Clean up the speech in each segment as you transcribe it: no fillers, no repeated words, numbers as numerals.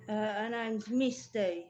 Her name's Misty.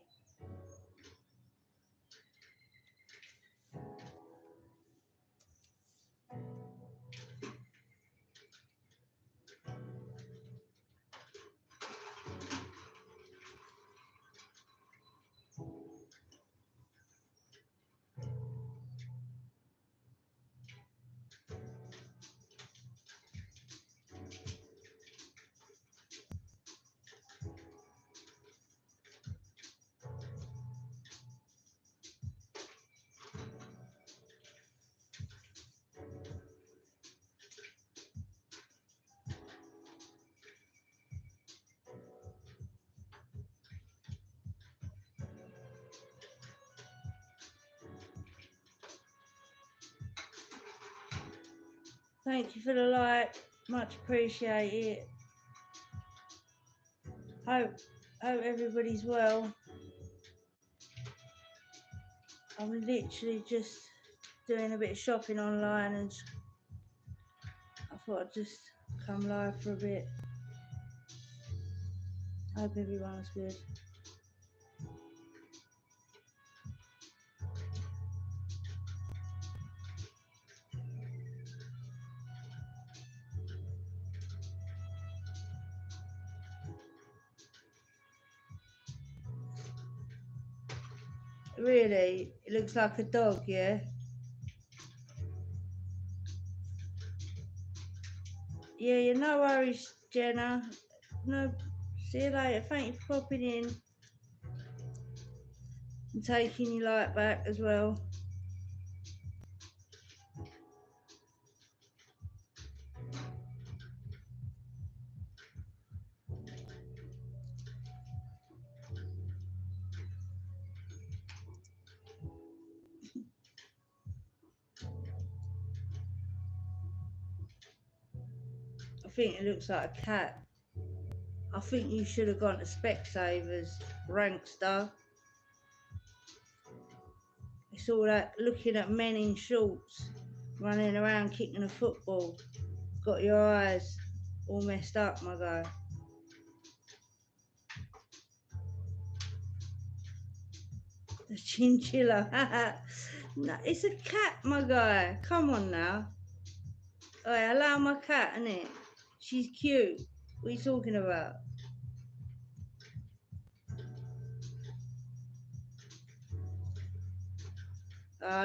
Thank you for the like, much appreciated. Hope everybody's well. I'm literally just doing a bit of shopping online, and I thought I'd just come live for a bit. Hope everyone's good. Really, it looks like a dog, yeah? Yeah, no worries, Jenna. No, see you later. Thank you for popping in and taking your light back as well. I think it looks like a cat. I think you should have gone to Specsavers, Rankster. It's all that looking at men in shorts running around kicking a football. Got your eyes all messed up, my guy. The chinchilla. No, it's a cat, my guy. Come on now. Alright, allow my cat, innit? She's cute. What are you talking about?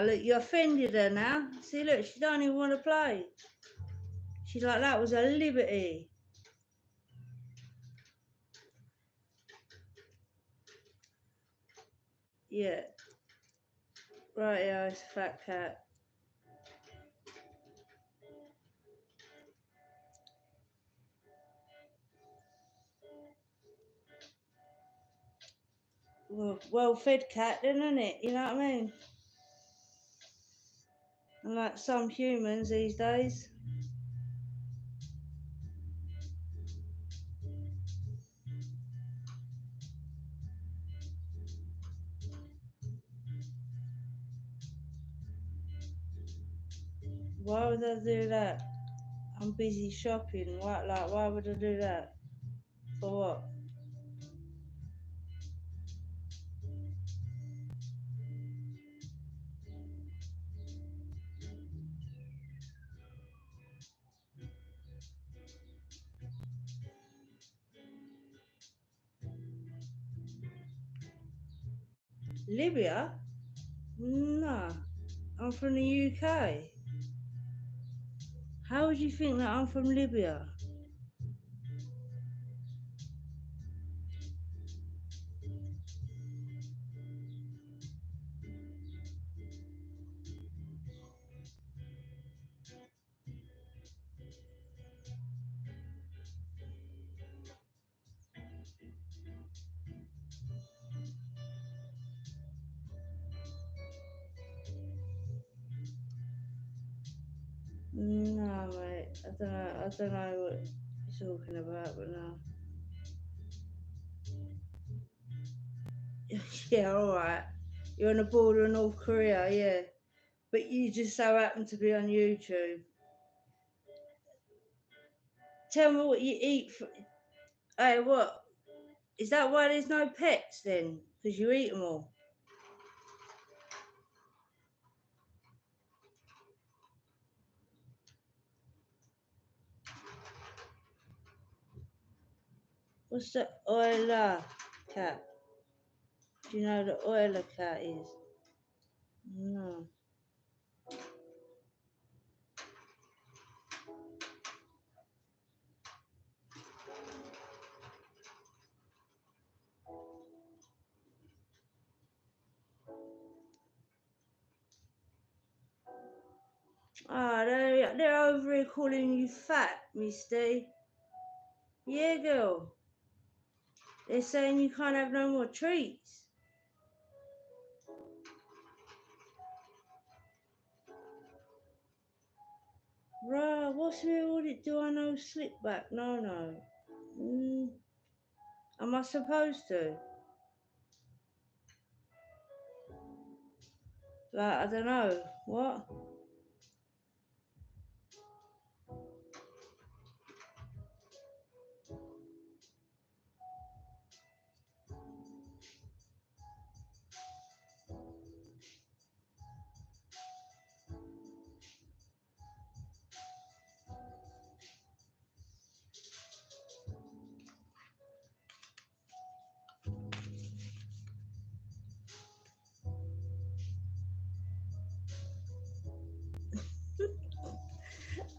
Look, you offended her now. See, look, she don't even want to play. She's like, that was a liberty. Yeah. Right, yeah, it's a fat cat. Well-fed cat, then, isn't it? You know what I mean? Unlike some humans these days. Why would I do that? I'm busy shopping. What? Like, why would I do that? For what? Libya? No. I'm from the UK. How would you think that I'm from Libya? No, mate. I don't know what you're talking about, but no. Yeah, alright. You're on the border of North Korea, yeah. But you just so happen to be on YouTube. Tell me what you eat for. Hey, what? Is that why there's no pets then? Because you eat them all? What's the oiler cat? Do you know what the oiler cat is? No. Ah, they're over here calling you fat, Misty. Yeah, girl. They're saying you can't have no more treats. Bruh, what's with all it? Do I know slip back? No, no. Am I supposed to? Like, I don't know. What?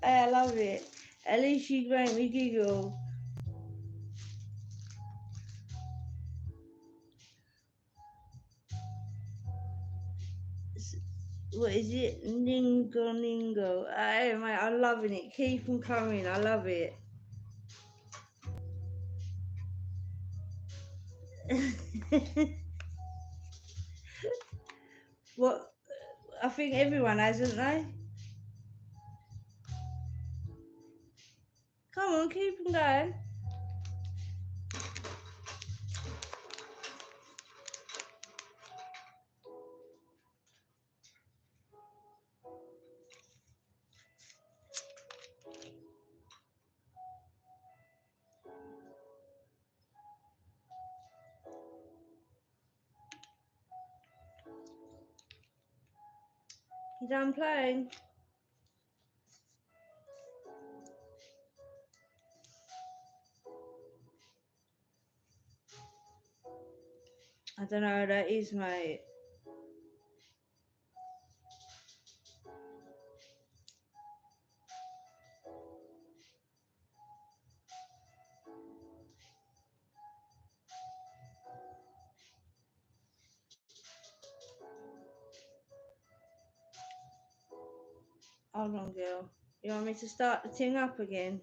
I love it. At least you make me giggle. What is it? Ningo Ningo. Hey, mate, I'm loving it. Keep them coming. I love it. What? I think everyone has, hasn't they? Come on, keep them going. You done playing? I don't know who that is, mate. Hold on, girl. You want me to start the thing up again?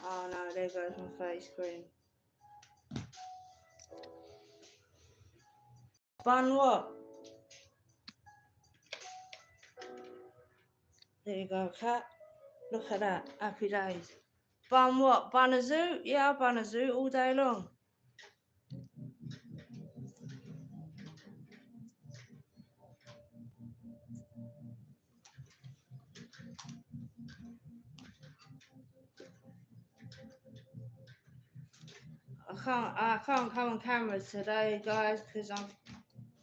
Oh no, there goes my face cream. Bun what? There you go, cat. Look at that. Happy days. Bun what? Bun a zoo? Yeah, I'll bun a zoo all day long. I can't come on camera today, guys, because I'm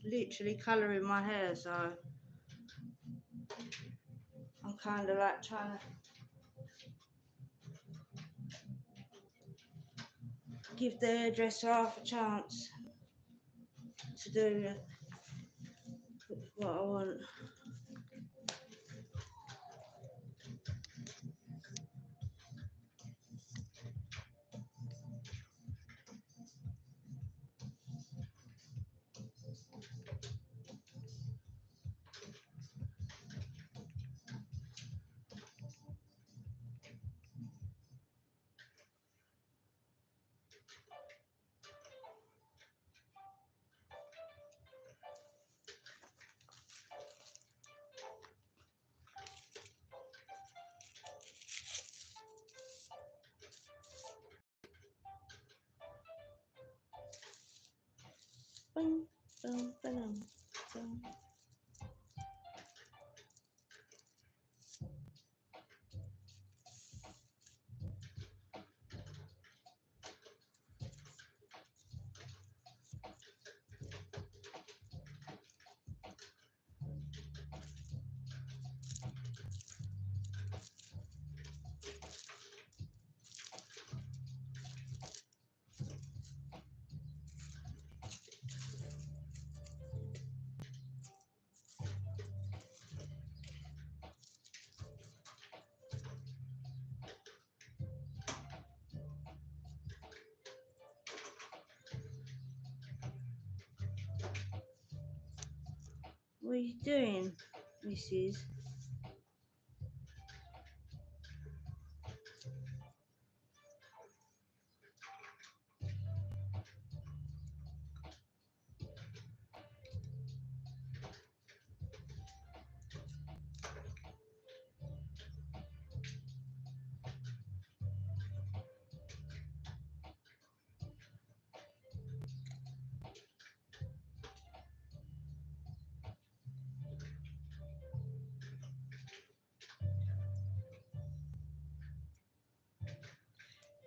literally colouring my hair, so I'm kind of like trying to give the hairdresser half a chance to do what I want. Bum, bum, ba-dum, bum. What are you doing, Mrs.?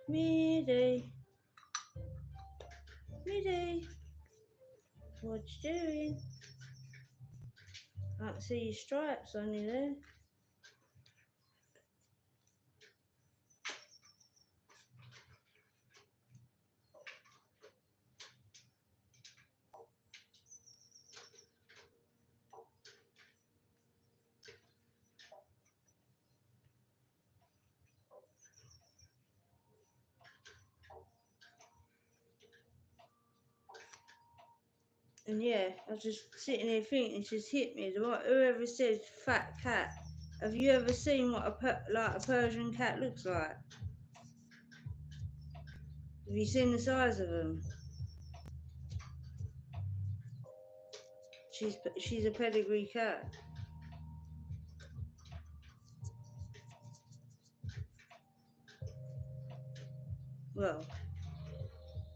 Midday, Midday, what you doing? I can see your stripes on you there. And yeah, I was just sitting here thinking, it just hit me. Whoever says fat cat, have you ever seen what a Persian cat looks like? Have you seen the size of them? She's a pedigree cat. Well,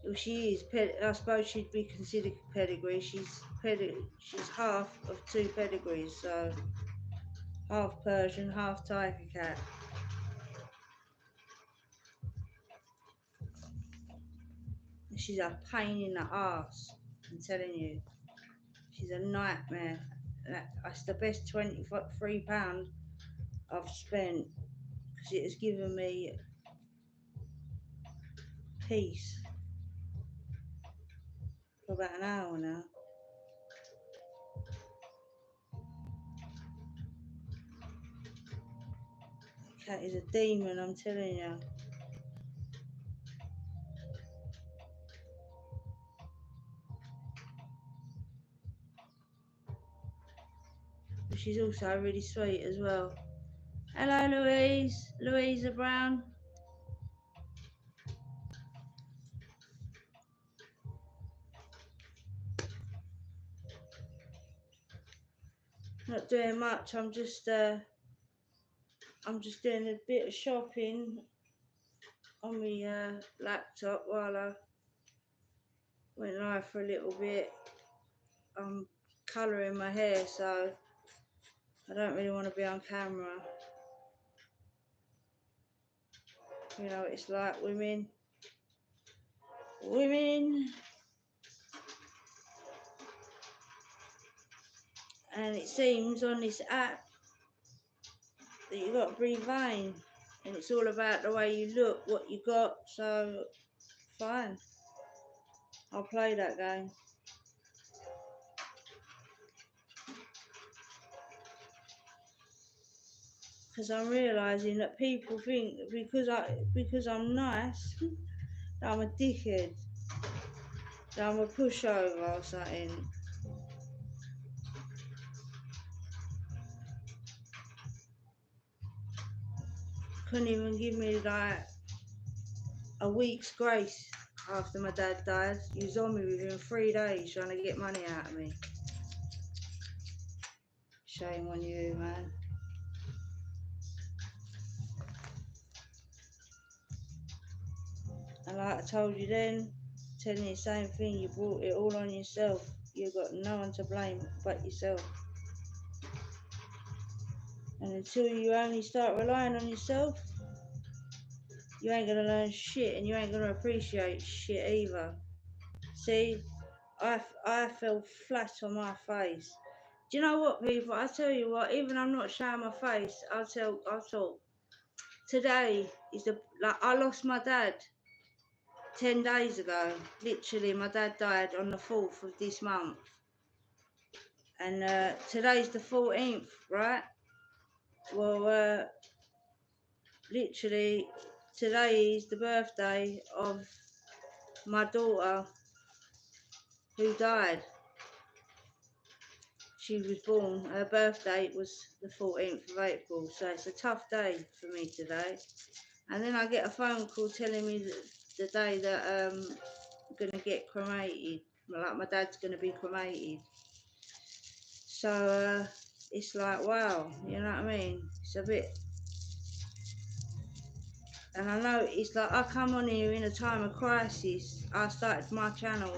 if she is, I suppose she'd be considered pedigree. She's half of two pedigrees, so half Persian, half tiger cat. She's a pain in the arse, I'm telling you. She's a nightmare. That's the best £23 I've spent, because it has given me peace for about an hour now. The cat is a demon, I'm telling you. But she's also really sweet as well. Hello, Louise. Louisa Brown. Not doing much. I'm just doing a bit of shopping on my laptop while I went live for a little bit. I'm colouring my hair, so I don't really want to be on camera. You know, it's like women. And it seems on this app that you got to breathe vain, and it's all about the way you look, what you got. So fine, I'll play that game. Because I'm realising that people think because I'm nice that I'm a dickhead, that I'm a pushover or something. Couldn't even give me like a week's grace after my dad died. He was on me within 3 days trying to get money out of me. Shame on you, man. And like I told you then, telling you the same thing, you brought it all on yourself. You got no one to blame but yourself. And until you only start relying on yourself, you ain't gonna learn shit, and you ain't gonna appreciate shit either. See, I fell flat on my face. Do you know what, people? I tell you what, even I'm not showing my face, I'll talk. Today is I lost my dad 10 days ago. Literally, my dad died on the 4th of this month. And today's the 14th, right? Well, literally, today is the birthday of my daughter who died. she was born, her birth date was the 14th of April, so it's a tough day for me today. And then I get a phone call telling me that the day that I'm going to get cremated, like my dad's going to be cremated. So it's like, wow, you know what I mean? It's a bit, and I know it's like I come on here in a time of crisis. I started my channel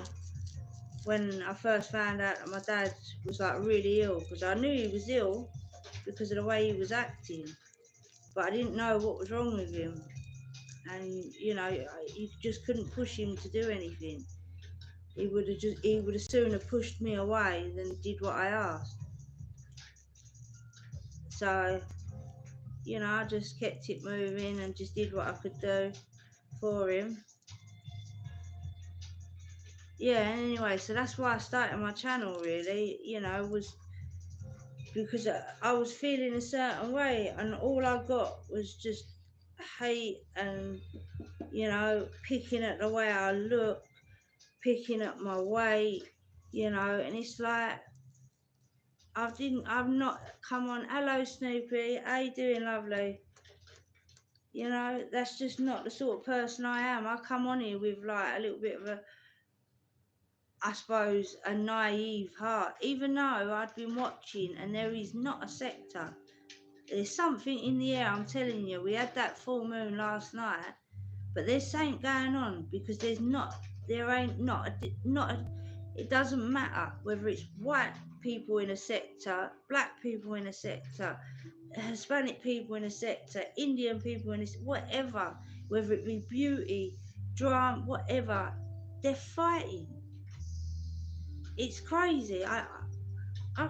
when I first found out that my dad was like really ill, because I knew he was ill because of the way he was acting, but I didn't know what was wrong with him. And you know, you just couldn't push him to do anything. He would have sooner pushed me away than did what I asked. So, you know, I just kept it moving and just did what I could do for him. Yeah, anyway, so that's why I started my channel, really, you know, was because I was feeling a certain way, and all I got was just hate and, you know, picking at the way I look, picking at my weight, you know, and it's like, I've not, come on, hello Snoopy, how you doing, lovely? You know, that's just not the sort of person I am. I come on here with like a little bit of a, I suppose, a naive heart, even though I'd been watching and there is not a sector. There's something in the air, I'm telling you. We had that full moon last night, but there's something going on, because there ain't not a, it doesn't matter whether it's white people in a sector, black people in a sector, Hispanic people in a sector, Indian people in a, whatever, whether it be beauty, drama, whatever, they're fighting. It's crazy. I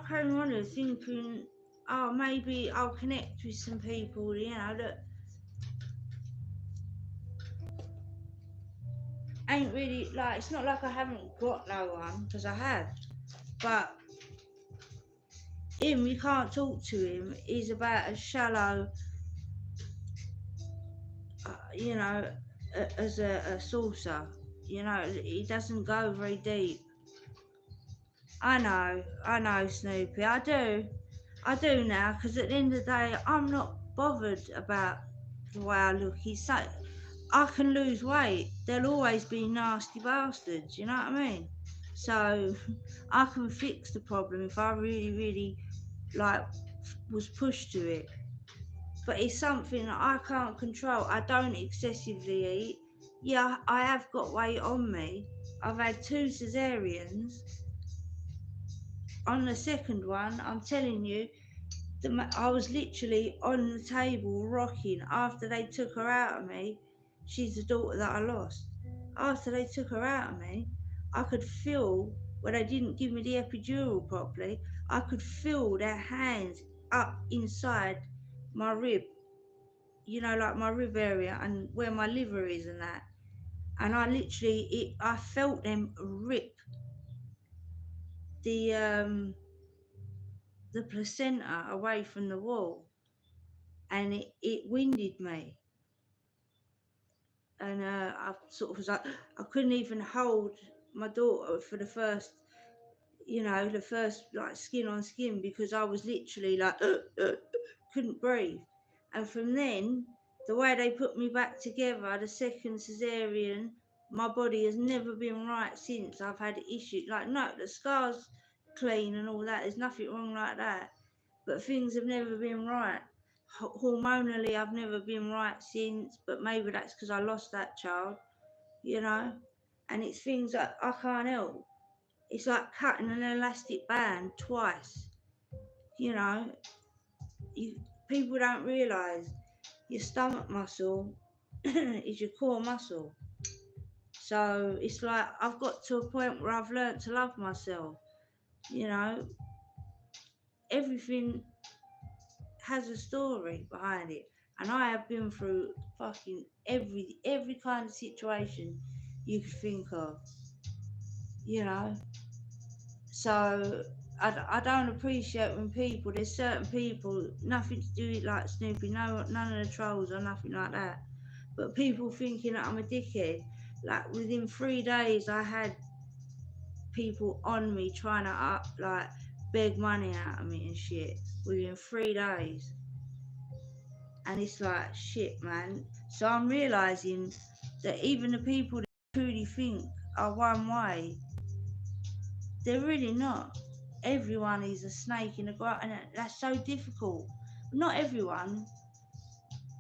came on here thinking, oh, maybe I'll connect with some people, you know, that ain't really, like, it's not like I haven't got no one, because I have, but him, you can't talk to him. He's about as shallow, you know, as a saucer. You know, he doesn't go very deep. I know, Snoopy. I do now, because at the end of the day, I'm not bothered about the way I look. He's so, I can lose weight. There'll always be nasty bastards. You know what I mean? So I can fix the problem if I really, really like was pushed to it. But it's something that I can't control. I don't excessively eat. Yeah, I have got weight on me. I've had 2 cesareans. On the second one, I'm telling you, I was literally on the table rocking after they took her out of me. She's the daughter that I lost. After they took her out of me, I could feel, when they didn't give me the epidural properly, I could feel their hands up inside my rib, you know, like my rib area and where my liver is and that. And I felt them rip the the placenta away from the wall, and it winded me. And I sort of was like, I couldn't even hold my daughter for the first, you know, the first like skin on skin, because I was literally like, couldn't breathe. And from then, the way they put me back together, the second cesarean, my body has never been right since. I've had issues, like, no, the scars clean and all that, there's nothing wrong like that, but things have never been right. Hormonally, I've never been right since, but maybe that's because I lost that child, you know. And it's things that I can't help. It's like cutting an elastic band twice, you know. You, people don't realise your stomach muscle is your core muscle. So it's like I've got to a point where I've learnt to love myself, you know. Everything has a story behind it, and I have been through fucking every kind of situation you could think of, you know. So I don't appreciate when people, there's certain people, nothing to do with like Snoopy, no, none of the trolls or nothing like that, but people thinking that I'm a dickhead. Like within 3 days I had people on me trying to like beg money out of me and shit within 3 days. And it's like, shit, man. So I'm realising that even the people that truly think are one way, they're really not. Everyone is a snake in the grass, and that's so difficult. Not everyone,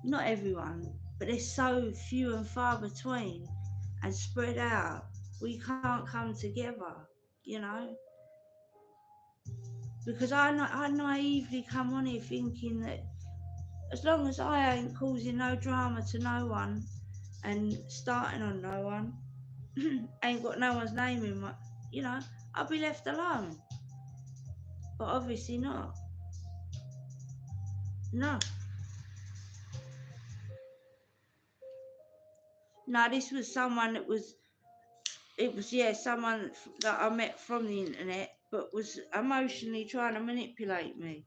not everyone, but they're so few and far between and spread out. We can't come together, you know? Because I naively come on here thinking that as long as I ain't causing no drama to no one and starting on no one, ain't got no one's name in my, you know, I'll be left alone. But obviously not. No. No, this was someone that was, it was, yeah, someone that I met from the internet, but was emotionally trying to manipulate me.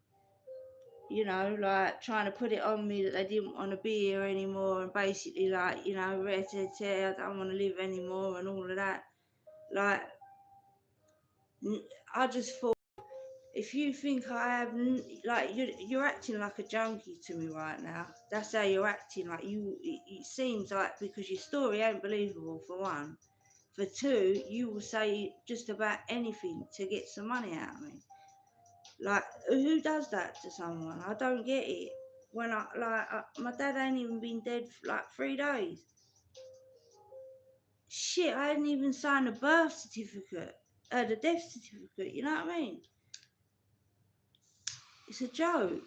You know, like trying to put it on me that they didn't want to be here anymore, and basically like, you know, I don't want to live anymore and all of that. Like, I just thought, if you think I have, like, you're acting like a junkie to me right now. That's how you're acting. Like it seems like, because your story ain't believable for one. For two, you will say just about anything to get some money out of me. Like, who does that to someone? I don't get it. When my dad ain't even been dead for like 3 days. Shit, I hadn't even signed a birth certificate, the death certificate. You know what I mean? It's a joke.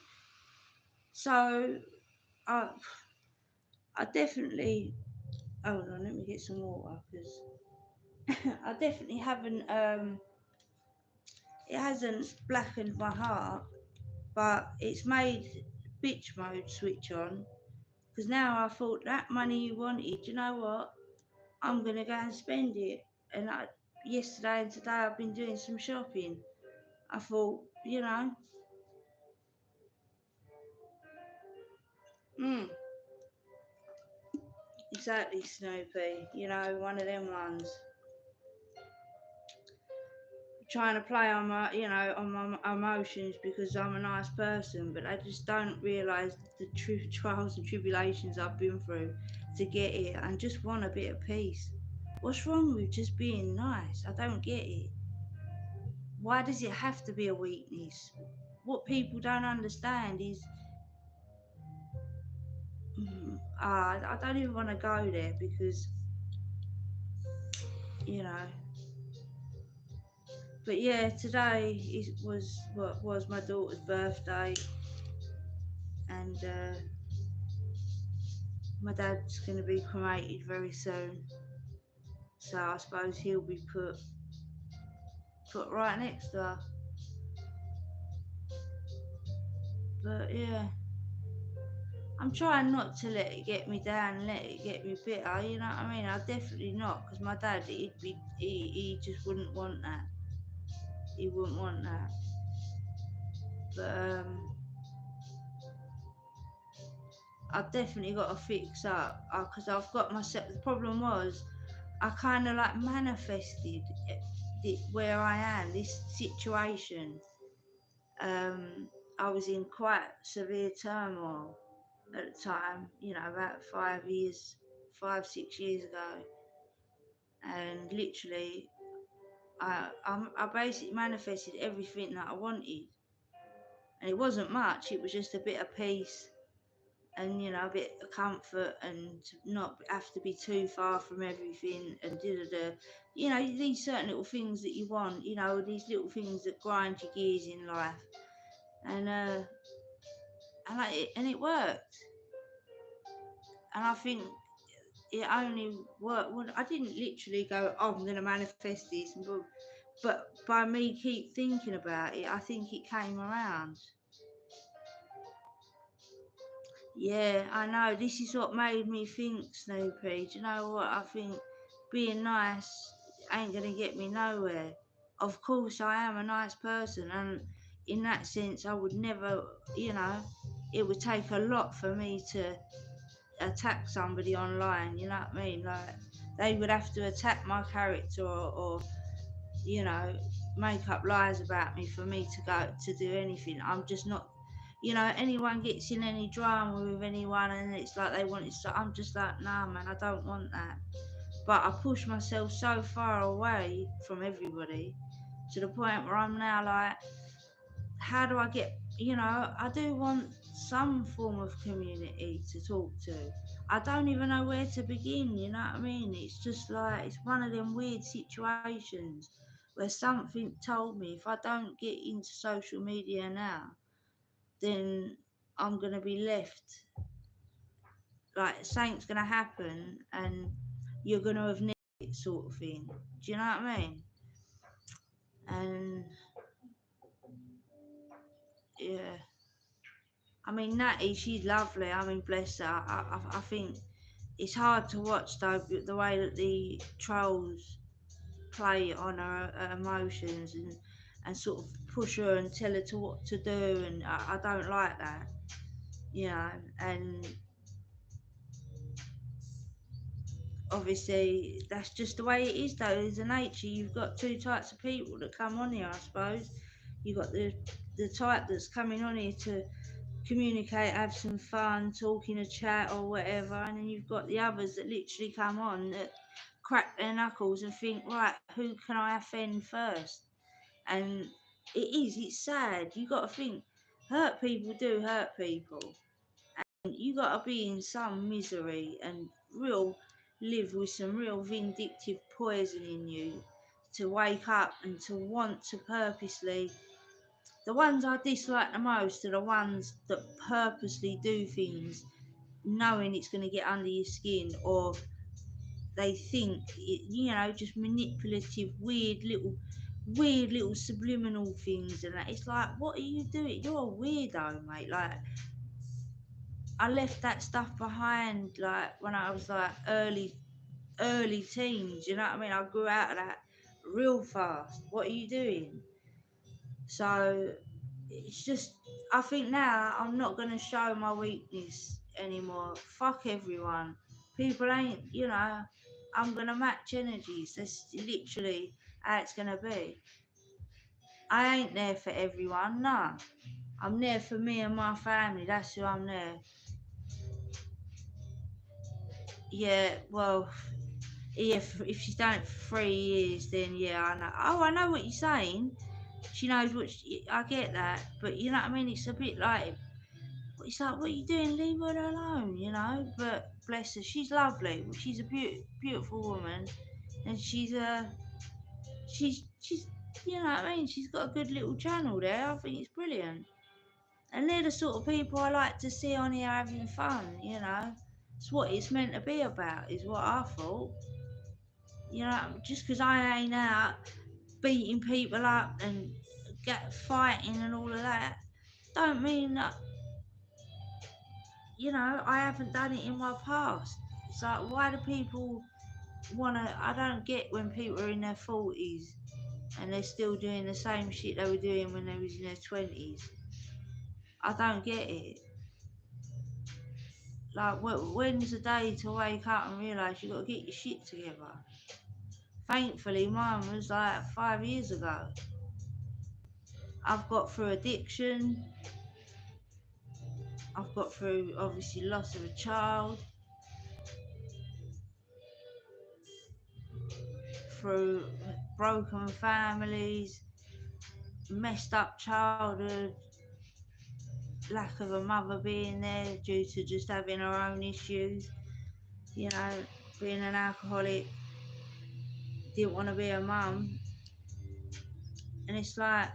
So I, I definitely. Hold on, let me get some water, because I definitely haven't. It hasn't blackened my heart, but it's made bitch mode switch on, because now I thought that money you wanted, you know what? I'm gonna go and spend it. And yesterday and today I've been doing some shopping. I thought, you know, mm, exactly, Snoopy. You know, one of them ones. Trying to play on my, you know, on my emotions because I'm a nice person, but I just don't realise the true trials and tribulations I've been through to get here, and just want a bit of peace. What's wrong with just being nice? I don't get it. Why does it have to be a weakness? What people don't understand is, I don't even want to go there, because, you know. But yeah, today was what was my daughter's birthday, and my dad's going to be cremated very soon, so I suppose he'll be put right next to her. But yeah, I'm trying not to let it get me down and let it get me bitter. You know what I mean? I definitely not, because my dad, he just wouldn't want that. He wouldn't want that. But I've definitely got to fix up, because I've got myself. The problem was, I kind of like manifested where I am, this situation. I was in quite severe turmoil at the time, you know, about 5 years, 6 years ago, and literally, I basically manifested everything that I wanted, and it wasn't much. It was just a bit of peace, and, you know, a bit of comfort, and not have to be too far from everything, and you know, these certain little things that you want, you know, these little things that grind your gears in life, and and it worked. And I think it only worked when I didn't literally go, oh, I'm going to manifest this, but by me keep thinking about it, I think it came around. Yeah, I know. This is what made me think, Snoopy. Do you know what? I think being nice ain't going to get me nowhere. Of course, I am a nice person, and in that sense, I would never, you know, it would take a lot for me to attack somebody online, you know what I mean? Like, they would have to attack my character, or you know, make up lies about me for me to go to do anything. I'm just not, you know, anyone gets in any drama with anyone and it's like they want it, so I'm just like, nah, man, I don't want that. But I push myself so far away from everybody to the point where I'm now like, how do I get, you know, I do want some form of community to talk to. I don't even know where to begin, you know what I mean? It's just like, it's one of them weird situations where something told me if I don't get into social media now, then I'm going to be left, like, something's going to happen and you're going to have nicked it, sort of thing. Do you know what I mean? And yeah. I mean, Natty, she's lovely. I mean, bless her. I think it's hard to watch though, the way that the trolls play on her emotions and sort of push her and tell her to what to do, and I don't like that, you know. And obviously, that's just the way it is, though. There's a nature. You've got two types of people that come on here, I suppose. You've got the type that's coming on here to communicate, have some fun, talk in a chat or whatever, and then you've got the others that literally come on that crack their knuckles and think, right, who can I offend first? And it's sad. You got to think, hurt people do hurt people, and you got to be in some misery and real live with some real vindictive poison in you to wake up and to want to purposely. The ones I dislike the most are the ones that purposely do things knowing it's going to get under your skin, or they think it, you know, just manipulative, weird little subliminal things, and that. It's like, what are you doing? You're a weirdo, mate. Like, I left that stuff behind, like when I was like early teens. You know what I mean? I grew out of that real fast. What are you doing? So it's just, I think now I'm not going to show my weakness anymore. Fuck everyone. People ain't, you know, I'm going to match energies. That's literally how it's going to be. I ain't there for everyone, no. I'm there for me and my family. That's who I'm there. Yeah, well, yeah, if she's done it for 3 years, then yeah, I know. Oh, I know what you're saying. She knows what I get that. But you know what I mean? It's a bit like, it's like, what are you doing? Leave her alone, you know. But bless her, she's lovely. She's a beautiful woman, and she's, you know what I mean. She's got a good little channel there. I think it's brilliant, and they're the sort of people I like to see on here having fun. You know, it's what it's meant to be about, is what I thought. You know, just because I ain't out beating people up and get fighting and all of that, don't mean that, you know, I haven't done it in my past. It's like, why do people want to? I don't get when people are in their 40s and they're still doing the same shit they were doing when they was in their 20s. I don't get it. Like, when's the day to wake up and realise you got to get your shit together? Thankfully, mine was like 5 years ago. I've got through addiction. I've got through, obviously, loss of a child, through broken families, messed up childhood, lack of a mother being there due to just having her own issues, you know, being an alcoholic, didn't want to be a mum. And it's like,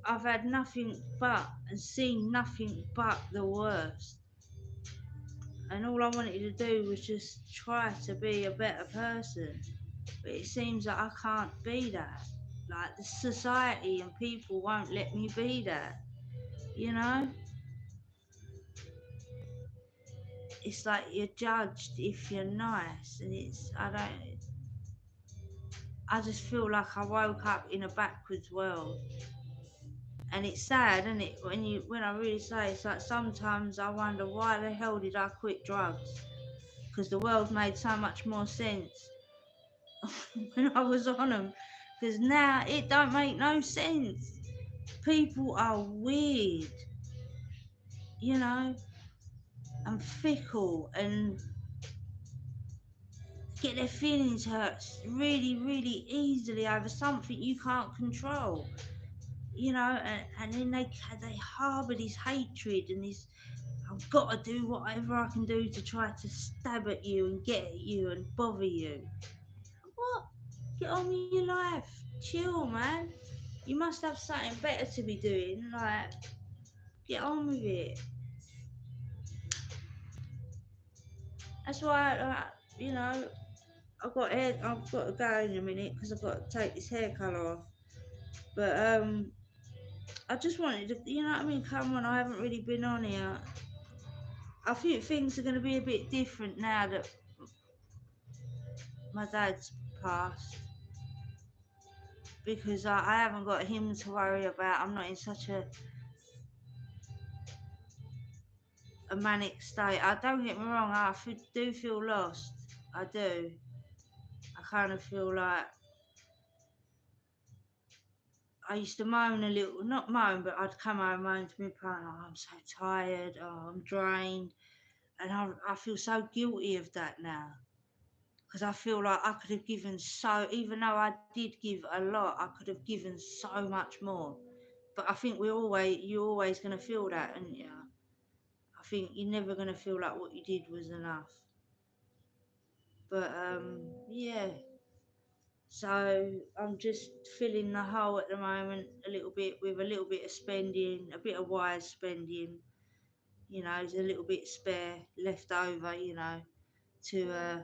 I've had nothing but and seen nothing but the worst. And all I wanted to do was just try to be a better person. But it seems that I can't be that. Like, the society and people won't let me be that, you know? It's like you're judged if you're nice, and it's, I just feel like I woke up in a backwards world. And it's sad, isn't it, when I really say, it's like sometimes I wonder, why the hell did I quit drugs? Because the world made so much more sense when I was on them. Because now it don't make no sense. People are weird, you know, and fickle and get their feelings hurt really, really easily over something you can't control, you know, and then they harbour this hatred and this, I've got to do whatever I can do to try to stab at you and get at you and bother you. What? Get on with your life. Chill, man. You must have something better to be doing. Like, get on with it. That's why, you know, I've got to go in a minute because I've got to take this hair colour off. But I just wanted to, you know what I mean? Come on, I haven't really been on here. I think things are going to be a bit different now that my dad's passed, because I haven't got him to worry about. I'm not in such a manic state. I don't get me wrong, do feel lost. I do. I kind of feel like I used to moan a little, not moan, but I'd come home and moan to my partner, oh, I'm so tired, oh, I'm drained. And I feel so guilty of that now. Because I feel like I could have given so, even though I did give a lot, I could have given so much more. But I think you're always going to feel that, and yeah, I think you're never going to feel like what you did was enough. But yeah, so I'm just filling the hole at the moment a little bit with a little bit of spending, a bit of wise spending. You know, there's a little bit spare left over, you know, to uh,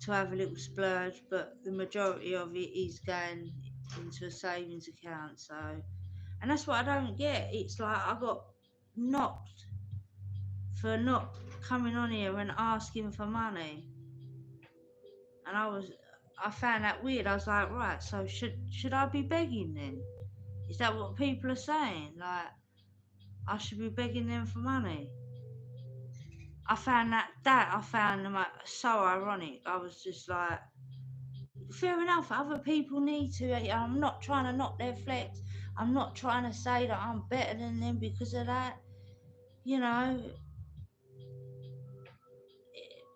to have a little splurge, but the majority of it is going into a savings account. So, and that's what I don't get. It's like I got knocked for not coming on here and asking for money, and I found that weird. I was like, right, so should I be begging then? Is that what people are saying? Like I should be begging them for money? I found them so ironic. I was just like, fair enough, other people need to. I'm not trying to knock their flex. I'm not trying to say that I'm better than them because of that. You know,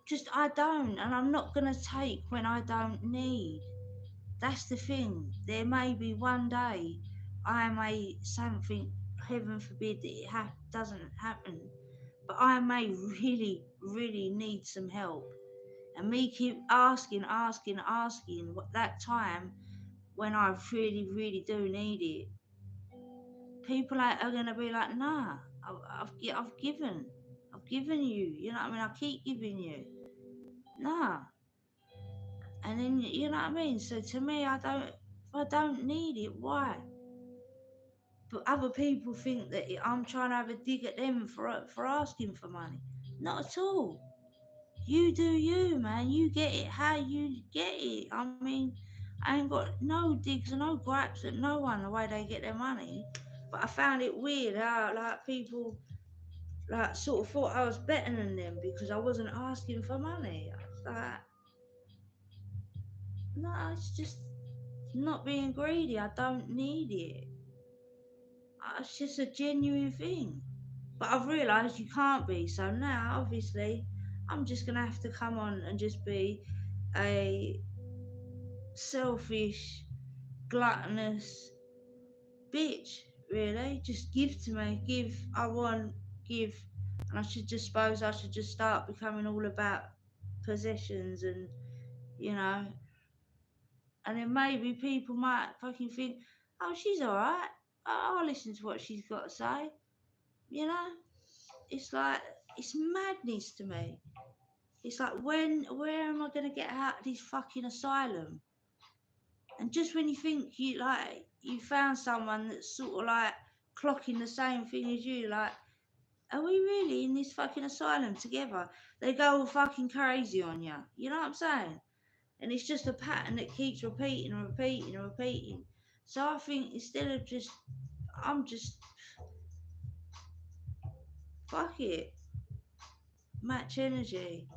just I don't, and I'm not going to take when I don't need. That's the thing. There may be one day I may, something, heaven forbid that doesn't happen, but I may really, really need some help. And me keep asking, what that time when I really, really do need it, people are going to be like, nah, I've given you, you know what I mean? I keep giving you, nah. And then, you know what I mean? So to me, if I don't need it, why? But other people think that I'm trying to have a dig at them for asking for money. Not at all. You do you, man. You get it how you get it. I mean, I ain't got no digs and no gripes at no one the way they get their money. But I found it weird how like people like sort of thought I was better than them because I wasn't asking for money. I was like, no, it's just not being greedy. I don't need it. It's just a genuine thing. But I've realised you can't be. So now, obviously, I'm just gonna have to come on and just be a selfish, gluttonous bitch. Really, just give to me. Give. I want. Give. And I should just start becoming all about possessions and you know. And then maybe people might fucking think, oh, she's all right. I'll listen to what she's got to say. You know, it's like it's madness to me. It's like where am I gonna get out of this fucking asylum? And just when you think you found someone that's sort of like clocking the same thing as you, like, are we really in this fucking asylum together? They go all fucking crazy on you. You know what I'm saying? And it's just a pattern that keeps repeating and repeating and repeating. So I think instead of I'm just fuck it, match energy,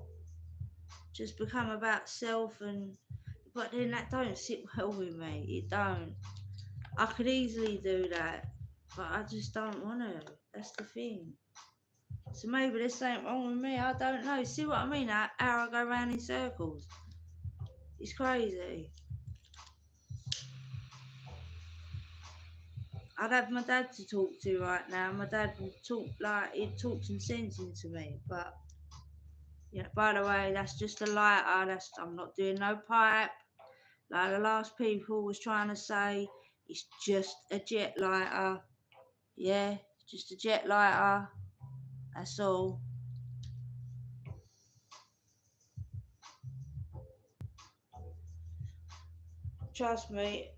just become about self and but then that don't sit well with me. It don't. I could easily do that, but I just don't want to. That's the thing. So maybe there's something wrong with me. I don't know. See what I mean? How I go round in circles. It's crazy. I'd have my dad to talk to right now. My dad would talk like he'd talk some sense into me. But yeah, by the way, that's just a lighter. I'm not doing no pipe. Like the last people was trying to say, it's just a jet lighter. Yeah, just a jet lighter. That's all. Trust me,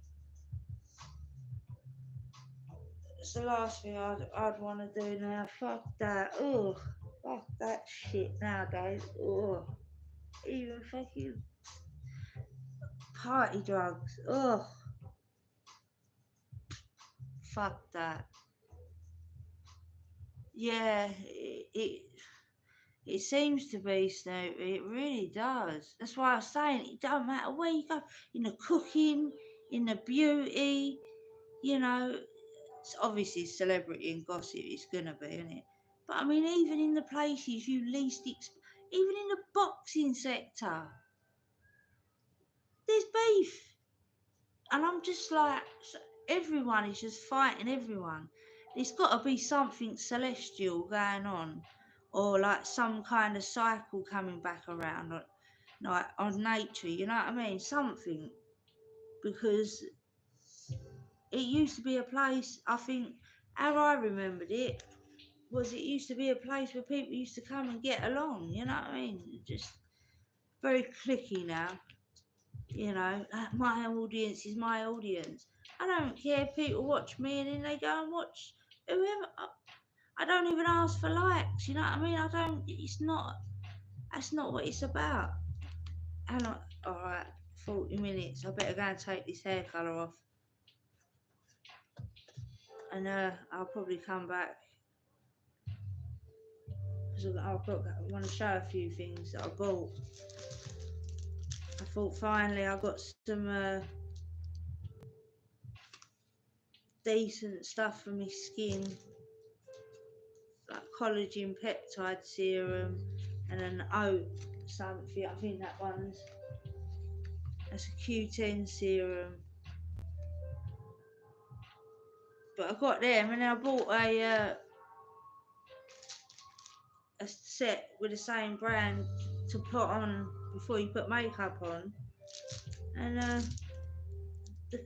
it's the last thing I'd want to do now. Fuck that. Ugh. Fuck that shit nowadays. Ugh. Even fucking party drugs. Ugh. Fuck that. Yeah, it seems to be, Snoop. It really does. That's why I was saying it don't matter where you go. In the cooking, in the beauty, you know, it's obviously celebrity and gossip it's gonna be, isn't it? But I mean, even in the places you least even in the boxing sector, there's beef, and I'm just like, everyone is just fighting everyone. There's got to be something celestial going on, or like some kind of cycle coming back around, or like on nature. You know what I mean? Something, because it used to be a place. I think how I remembered it was it used to be a place where people used to come and get along, you know what I mean? Just very clicky now, you know, like my audience is my audience. I don't care if people watch me and then they go and watch whoever. I don't even ask for likes, you know what I mean? I don't, it's not, that's not what it's about. Hang on, alright, 40 minutes. I better go and take this hair colour off. And I'll probably come back because I want to show a few things that I bought. I thought finally I got some decent stuff for my skin, like collagen peptide serum and an oat something. I think that's a Q10 serum. But I got them, and then I bought a set with the same brand to put on before you put makeup on, and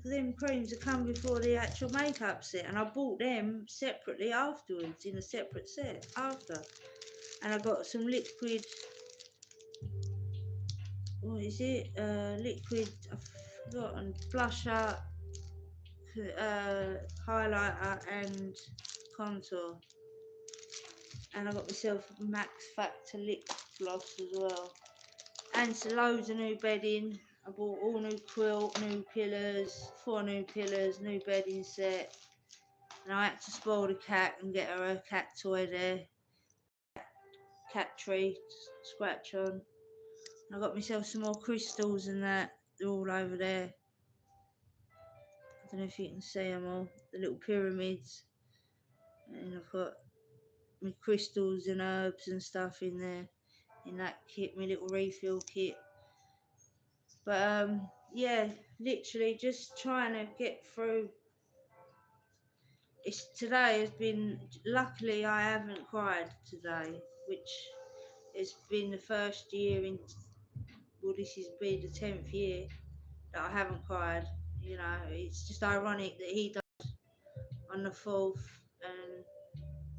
them creams that come before the actual makeup set, and I bought them separately afterwards in a separate set after. And I got some liquid, what is it? Liquid, I've forgotten, blusher, highlighter, and contour. And I got myself a Max Factor lip gloss as well. And so loads of new bedding. I bought all new quilt, new pillows, 4 new pillows, new bedding set. And I had to spoil the cat and get her a cat toy there. Cat tree to scratch on. I got myself some more crystals and that. They're all over there. I don't know if you can see them all. The little pyramids. And I've got my crystals and herbs and stuff in there. In that kit, my little refill kit. But yeah, literally just trying to get through. Today has been, luckily I haven't cried today, which has been the first year in, well, this has been the 10th year that I haven't cried. You know, it's just ironic that he died on the 4th and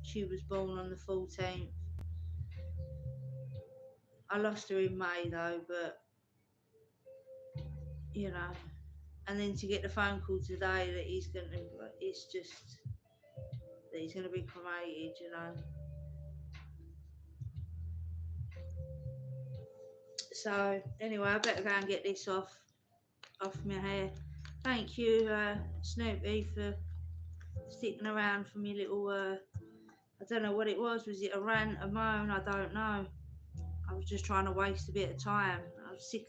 she was born on the 14th. I lost her in May though, but you know, and then to get the phone call today that he's going to, it's just that he's going to be cremated, you know. So anyway, I better go and get this off my hair. Thank you, Snoopy, for sticking around for me little. I don't know what it was. Was it a rant, a moan? I don't know. I was just trying to waste a bit of time. I was sick.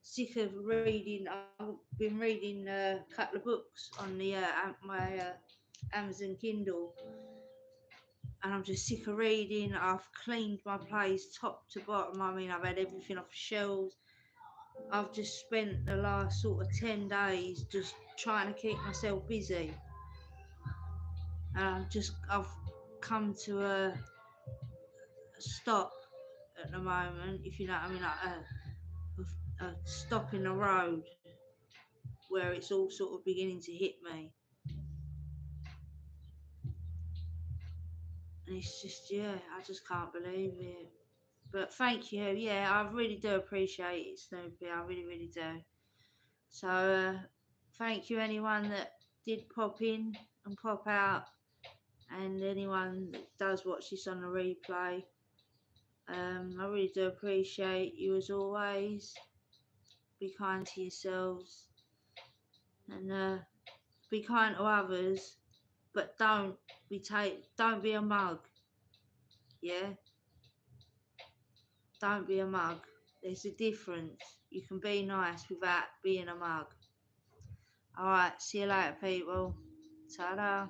sick of reading. I've been reading a couple of books on the my Amazon Kindle, and I'm just sick of reading. I've cleaned my place top to bottom. I mean, I've had everything off the shelves. I've just spent the last sort of 10 days just trying to keep myself busy. And I've come to a stop at the moment, if you know what I mean, like a stop in the road where it's all sort of beginning to hit me. And it's just, yeah, I just can't believe it. But thank you. Yeah, I really do appreciate it, Snoopy. I really, really do. So, thank you, anyone that did pop in and pop out, and anyone that does watch this on the replay. I really do appreciate you as always. Be kind to yourselves, and be kind to others, but don't be a mug. Yeah, don't be a mug. There's a difference. You can be nice without being a mug. Alright, see you later, people. Ta-da.